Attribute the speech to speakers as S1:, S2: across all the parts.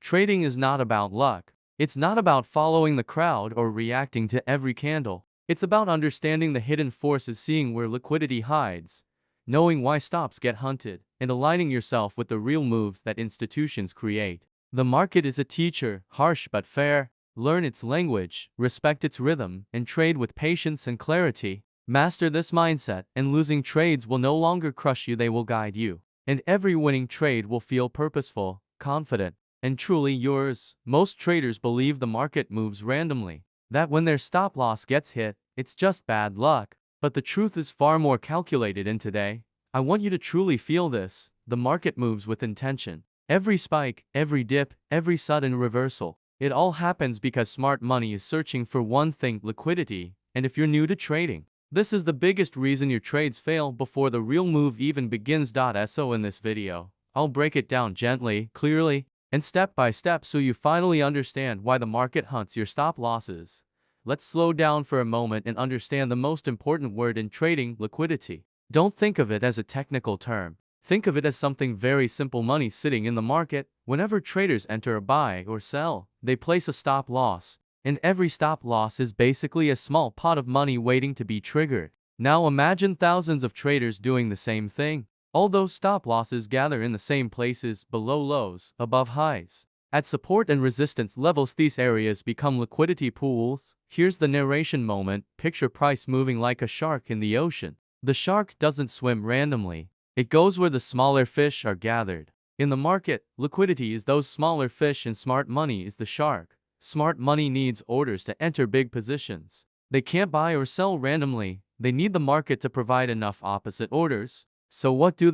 S1: Trading is not about luck. It's not about following the crowd or reacting to every candle. It's about understanding the hidden forces, seeing where liquidity hides, knowing why stops get hunted, and aligning yourself with the real moves that institutions create. The market is a teacher, harsh but fair. Learn its language, respect its rhythm, and trade with patience and clarity. Master this mindset, and losing trades will no longer crush you, they will guide you. And every winning trade will feel purposeful, confident, and truly yours. Most traders believe the market moves randomly, that when their stop loss gets hit, it's just bad luck. But the truth is far more calculated, and today, I want you to truly feel this. The market moves with intention. Every spike, every dip, every sudden reversal, it all happens because smart money is searching for one thing: liquidity. And if you're new to trading, this is the biggest reason your trades fail before the real move even begins. So in this video, I'll break it down gently, clearly, and step by step so you finally understand why the market hunts your stop losses. Let's slow down for a moment and understand the most important word in trading: liquidity. Don't think of it as a technical term. Think of it as something very simple: money sitting in the market. Whenever traders enter a buy or sell, they place a stop loss. And every stop loss is basically a small pot of money waiting to be triggered. Now imagine thousands of traders doing the same thing. All those stop losses gather in the same places: below lows, above highs. At support and resistance levels, these areas become liquidity pools. Here's the narration moment. Picture price moving like a shark in the ocean. The shark doesn't swim randomly. It goes where the smaller fish are gathered. In the market, liquidity is those smaller fish and smart money is the shark. Smart money needs orders to enter big positions. They can't buy or sell randomly. They need the market to provide enough opposite orders. So what do?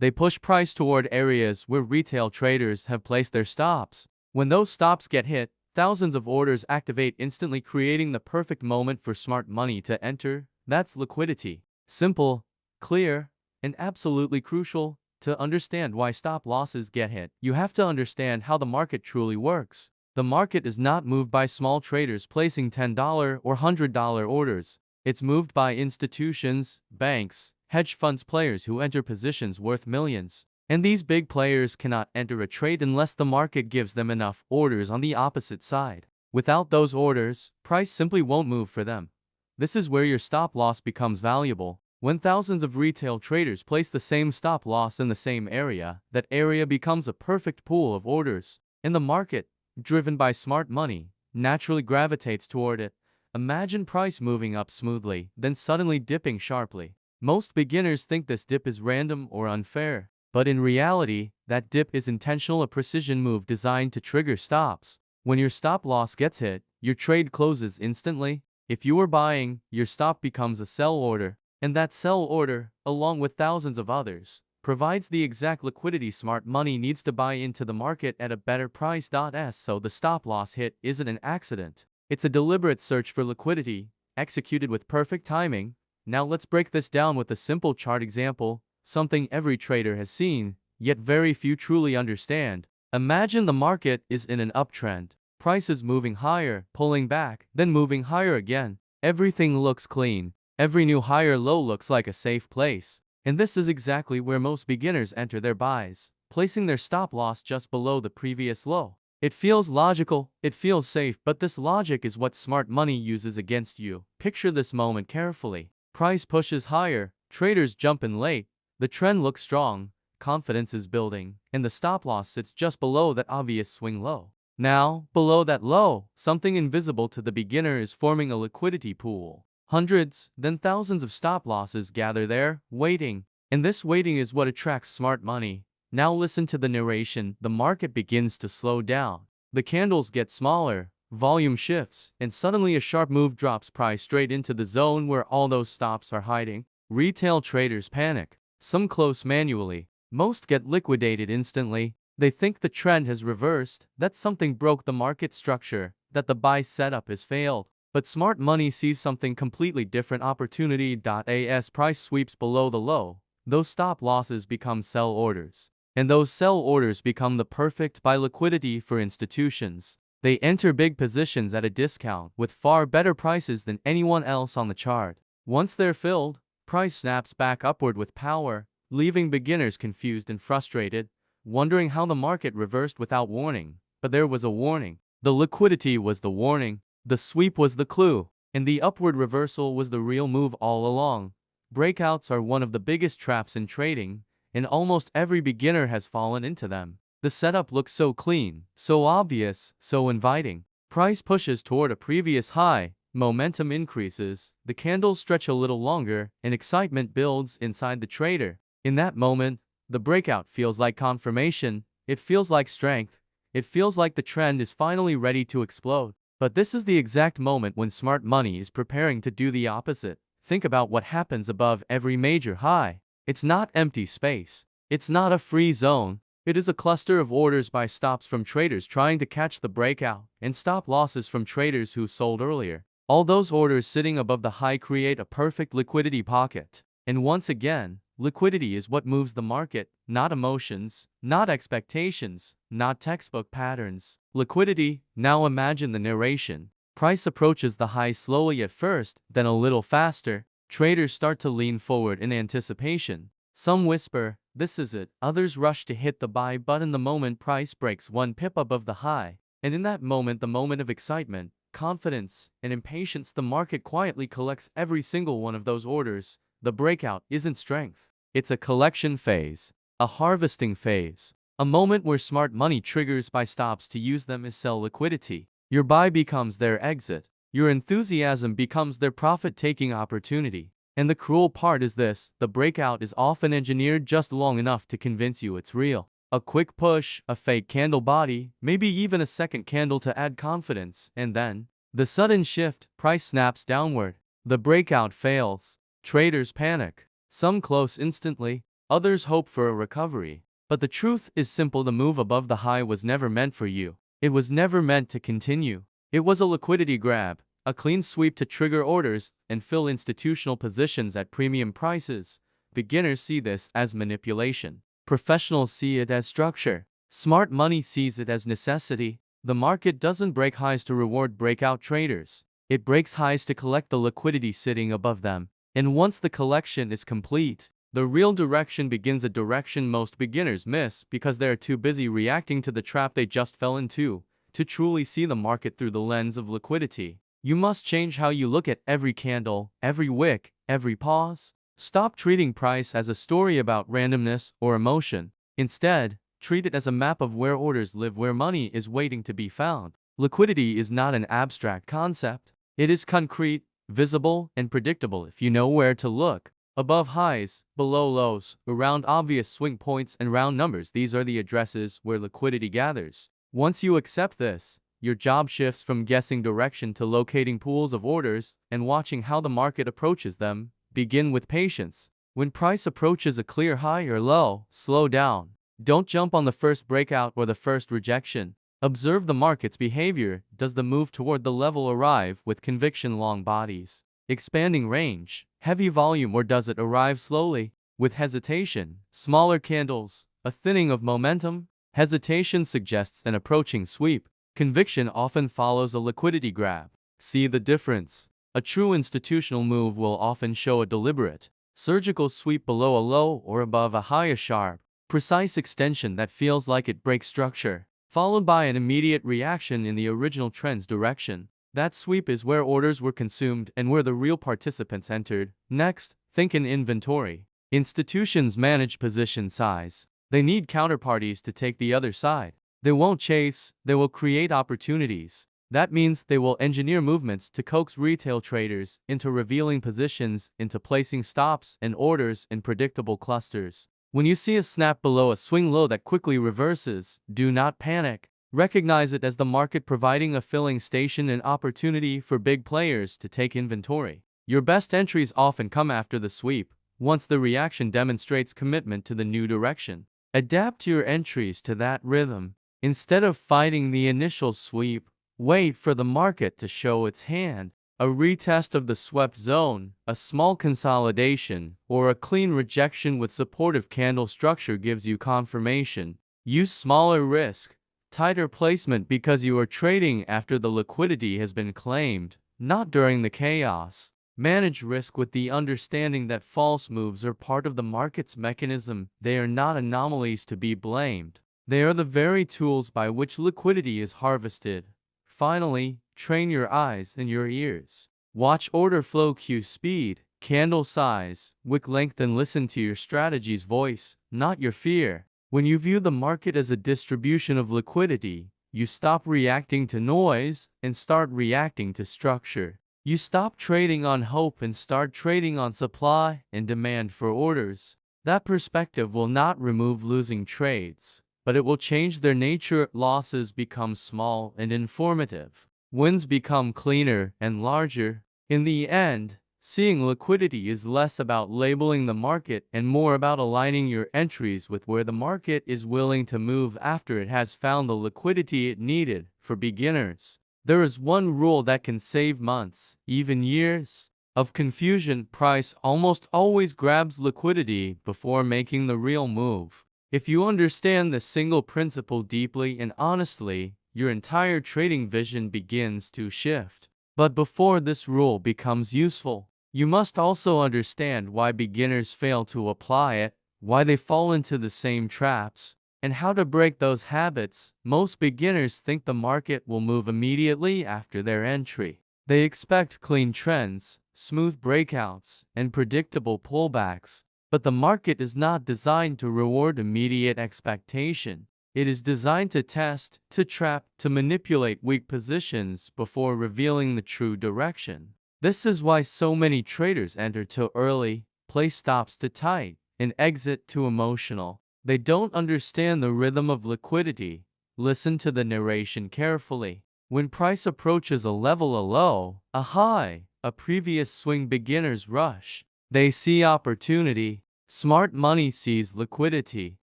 S1: They push price toward areas where retail traders have placed their stops. When those stops get hit, thousands of orders activate instantly, creating the perfect moment for smart money to enter. That's liquidity. Simple, clear, and absolutely crucial. To understand why stop losses get hit, you have to understand how the market truly works. The market is not moved by small traders placing $10 or $100 orders. It's moved by institutions, banks, hedge funds, players who enter positions worth millions. And these big players cannot enter a trade unless the market gives them enough orders on the opposite side. Without those orders, price simply won't move for them. This is where your stop loss becomes valuable. When thousands of retail traders place the same stop loss in the same area, that area becomes a perfect pool of orders. And the market, driven by smart money, naturally gravitates toward it. Imagine price moving up smoothly, then suddenly dipping sharply. Most beginners think this dip is random or unfair, but in reality, that dip is intentional, a precision move designed to trigger stops. When your stop loss gets hit, your trade closes instantly. If you were buying, your stop becomes a sell order, and that sell order, along with thousands of others, provides the exact liquidity smart money needs to buy into the market at a better price. So the stop loss hit isn't an accident. It's a deliberate search for liquidity, executed with perfect timing. Now let's break this down with a simple chart example, something every trader has seen, yet very few truly understand. Imagine the market is in an uptrend. Price is moving higher, pulling back, then moving higher again. Everything looks clean. Every new higher low looks like a safe place. And this is exactly where most beginners enter their buys, placing their stop loss just below the previous low. It feels logical, it feels safe, but this logic is what smart money uses against you. Picture this moment carefully. Price pushes higher, traders jump in late, the trend looks strong, confidence is building, and the stop loss sits just below that obvious swing low. Now, below that low, something invisible to the beginner is forming a liquidity pool. Hundreds, then thousands of stop losses gather there, waiting. And this waiting is what attracts smart money. Now listen to the narration. The market begins to slow down. The candles get smaller, volume shifts, and suddenly a sharp move drops price straight into the zone where all those stops are hiding. Retail traders panic. Some close manually. Most get liquidated instantly. They think the trend has reversed, that something broke the market structure, that the buy setup has failed. But smart money sees something completely different. Opportunity. As price sweeps below the low, those stop losses become sell orders. And those sell orders become the perfect buy liquidity for institutions. They enter big positions at a discount with far better prices than anyone else on the chart. Once they're filled, price snaps back upward with power, leaving beginners confused and frustrated. wondering how the market reversed without warning. But there was a warning. The liquidity was the warning. The sweep was the clue. And the upward reversal was the real move all along. Breakouts are one of the biggest traps in trading, and almost every beginner has fallen into them. The setup looks so clean, so obvious, so inviting. Price pushes toward a previous high, momentum increases, the candles stretch a little longer, and excitement builds inside the trader. In that moment, the breakout feels like confirmation, it feels like strength, it feels like the trend is finally ready to explode. But this is the exact moment when smart money is preparing to do the opposite. Think about what happens above every major high. It's not empty space. It's not a free zone. It is a cluster of orders by stops from traders trying to catch the breakout, and stop losses from traders who sold earlier. All those orders sitting above the high create a perfect liquidity pocket. And once again, liquidity is what moves the market, not emotions, not expectations, not textbook patterns. Liquidity, now imagine the narration. Price approaches the high slowly at first, then a little faster. Traders start to lean forward in anticipation. Some whisper, "This is it." Others rush to hit the buy button the moment price breaks 1 pip above the high. And in that moment, the moment of excitement, confidence, and impatience, the market quietly collects every single one of those orders. The breakout isn't strength. It's a collection phase, a harvesting phase, a moment where smart money triggers buy stops to use them as sell liquidity. Your buy becomes their exit. Your enthusiasm becomes their profit-taking opportunity. And the cruel part is this: the breakout is often engineered just long enough to convince you it's real. A quick push, a fake candle body, maybe even a second candle to add confidence, and then the sudden shift, price snaps downward. The breakout fails. Traders panic. Some close instantly, others hope for a recovery. But the truth is simple: the move above the high was never meant for you. It was never meant to continue. It was a liquidity grab, a clean sweep to trigger orders and fill institutional positions at premium prices. Beginners see this as manipulation. Professionals see it as structure. Smart money sees it as necessity. The market doesn't break highs to reward breakout traders. It breaks highs to collect the liquidity sitting above them. And once the collection is complete, the real direction begins, a direction most beginners miss because they're too busy reacting to the trap they just fell into. To truly see the market through the lens of liquidity, you must change how you look at every candle, every wick, every pause. Stop treating price as a story about randomness or emotion. Instead, treat it as a map of where orders live, where money is waiting to be found. Liquidity is not an abstract concept. It is concrete, visible, and predictable if you know where to look. Above highs, below lows, around obvious swing points and round numbers, these are the addresses where liquidity gathers. Once you accept this, your job shifts from guessing direction to locating pools of orders and watching how the market approaches them. Begin with patience. When price approaches a clear high or low, slow down. Don't jump on the first breakout or the first rejection. Observe the market's behavior. Does the move toward the level arrive with conviction, long bodies, expanding range, heavy volume, or does it arrive slowly, with hesitation, smaller candles, a thinning of momentum? Hesitation suggests an approaching sweep. Conviction often follows a liquidity grab. See the difference. A true institutional move will often show a deliberate, surgical sweep below a low or above a high, a sharp, precise extension that feels like it breaks structure, followed by an immediate reaction in the original trend's direction. That sweep is where orders were consumed and where the real participants entered. Next, think in inventory. Institutions manage position size. They need counterparties to take the other side. They won't chase, they will create opportunities. That means they will engineer movements to coax retail traders into revealing positions, into placing stops and orders in predictable clusters. When you see a snap below a swing low that quickly reverses, do not panic. Recognize it as the market providing a filling station, an opportunity for big players to take inventory. Your best entries often come after the sweep, once the reaction demonstrates commitment to the new direction. Adapt your entries to that rhythm. Instead of fighting the initial sweep, wait for the market to show its hand. A retest of the swept zone, a small consolidation, or a clean rejection with supportive candle structure gives you confirmation. Use smaller risk, tighter placement because you are trading after the liquidity has been claimed, not during the chaos. Manage risk with the understanding that false moves are part of the market's mechanism. They are not anomalies to be blamed. They are the very tools by which liquidity is harvested. Finally, train your eyes and your ears. Watch order flow, cue speed, candle size, wick length, and listen to your strategy's voice, not your fear. When you view the market as a distribution of liquidity, you stop reacting to noise and start reacting to structure. You stop trading on hope and start trading on supply and demand for orders. That perspective will not remove losing trades, but it will change their nature. Losses become small and informative. Wins become cleaner and larger. In the end, seeing liquidity is less about labeling the market and more about aligning your entries with where the market is willing to move after it has found the liquidity it needed. For beginners, there is one rule that can save months, even years, of confusion. Price almost always grabs liquidity before making the real move. If you understand this single principle deeply and honestly, your entire trading vision begins to shift. But before this rule becomes useful, you must also understand why beginners fail to apply it, why they fall into the same traps, and how to break those habits. Most beginners think the market will move immediately after their entry. They expect clean trends, smooth breakouts, and predictable pullbacks. But the market is not designed to reward immediate expectation. It is designed to test, to trap, to manipulate weak positions before revealing the true direction. This is why so many traders enter too early, play stops too tight, and exit too emotional. They don't understand the rhythm of liquidity. Listen to the narration carefully. When price approaches a level, a low, a high, a previous swing, beginners rush. They see opportunity. Smart money sees liquidity.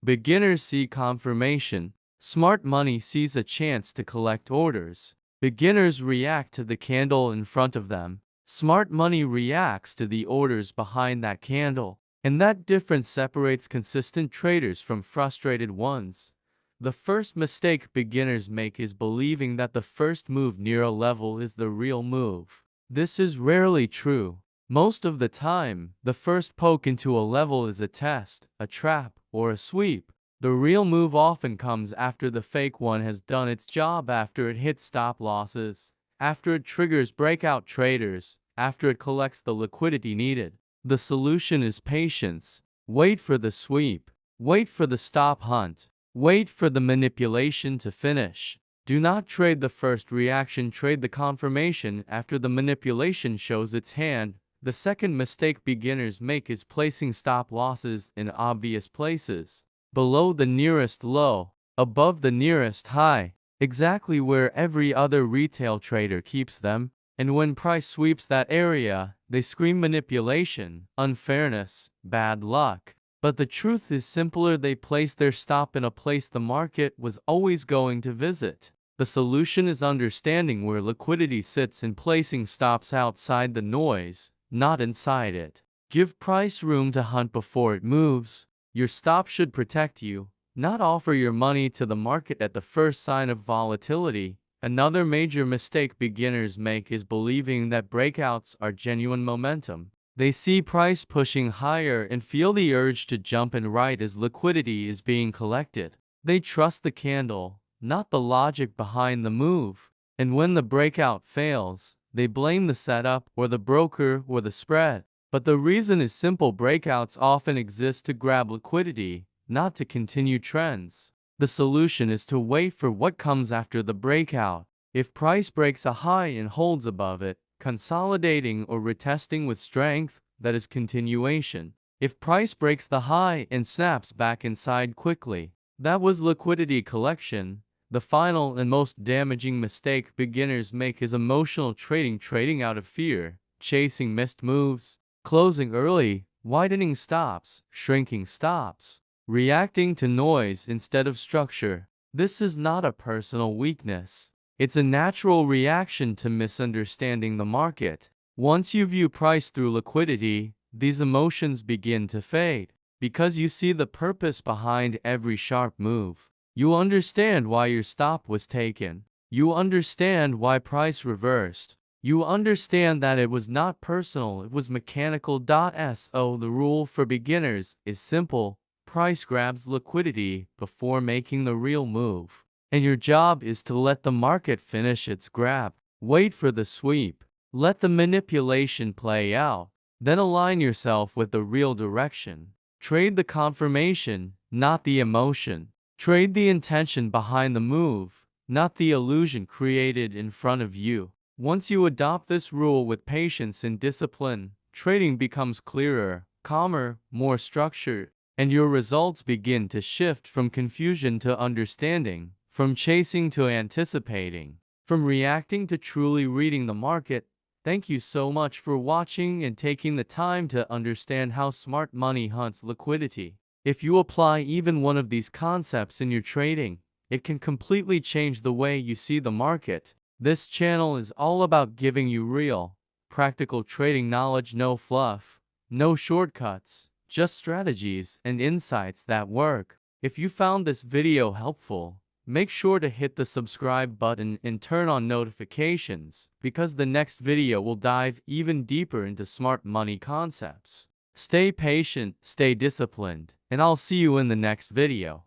S1: Beginners see confirmation. Smart money sees a chance to collect orders. Beginners react to the candle in front of them. Smart money reacts to the orders behind that candle. And that difference separates consistent traders from frustrated ones. The first mistake beginners make is believing that the first move near a level is the real move. This is rarely true. Most of the time, the first poke into a level is a test, a trap, or a sweep. The real move often comes after the fake one has done its job, after it hits stop losses, after it triggers breakout traders, after it collects the liquidity needed. The solution is patience. Wait for the sweep. Wait for the stop hunt. Wait for the manipulation to finish. Do not trade the first reaction, trade the confirmation after the manipulation shows its hand. The second mistake beginners make is placing stop losses in obvious places. Below the nearest low, above the nearest high, exactly where every other retail trader keeps them. And when price sweeps that area, they scream manipulation, unfairness, bad luck. But the truth is simpler. They place their stop in a place the market was always going to visit. The solution is understanding where liquidity sits and placing stops outside the noise, not inside it. Give price room to hunt before it moves. Your stop should protect you, not offer your money to the market at the first sign of volatility. Another major mistake beginners make is believing that breakouts are genuine momentum. They see price pushing higher and feel the urge to jump in right as liquidity is being collected. They trust the candle, not the logic behind the move. And when the breakout fails, they blame the setup or the broker or the spread. But the reason is simple: breakouts often exist to grab liquidity, not to continue trends. The solution is to wait for what comes after the breakout. If price breaks a high and holds above it, consolidating or retesting with strength, that is continuation. If price breaks the high and snaps back inside quickly, that was liquidity collection. The final and most damaging mistake beginners make is emotional trading, trading out of fear, chasing missed moves, closing early, widening stops, shrinking stops, reacting to noise instead of structure. This is not a personal weakness. It's a natural reaction to misunderstanding the market. Once you view price through liquidity, these emotions begin to fade. Because you see the purpose behind every sharp move. You understand why your stop was taken. You understand why price reversed. You understand that it was not personal, it was mechanical. So the rule for beginners is simple. Price grabs liquidity before making the real move. And your job is to let the market finish its grab. Wait for the sweep. Let the manipulation play out. Then align yourself with the real direction. Trade the confirmation, not the emotion. Trade the intention behind the move, not the illusion created in front of you. Once you adopt this rule with patience and discipline, trading becomes clearer, calmer, more structured, and your results begin to shift from confusion to understanding, from chasing to anticipating, from reacting to truly reading the market. Thank you so much for watching and taking the time to understand how smart money hunts liquidity. If you apply even one of these concepts in your trading, it can completely change the way you see the market. This channel is all about giving you real, practical trading knowledge, no fluff, no shortcuts, just strategies and insights that work. If you found this video helpful, make sure to hit the subscribe button and turn on notifications, because the next video will dive even deeper into smart money concepts. Stay patient, stay disciplined, and I'll see you in the next video.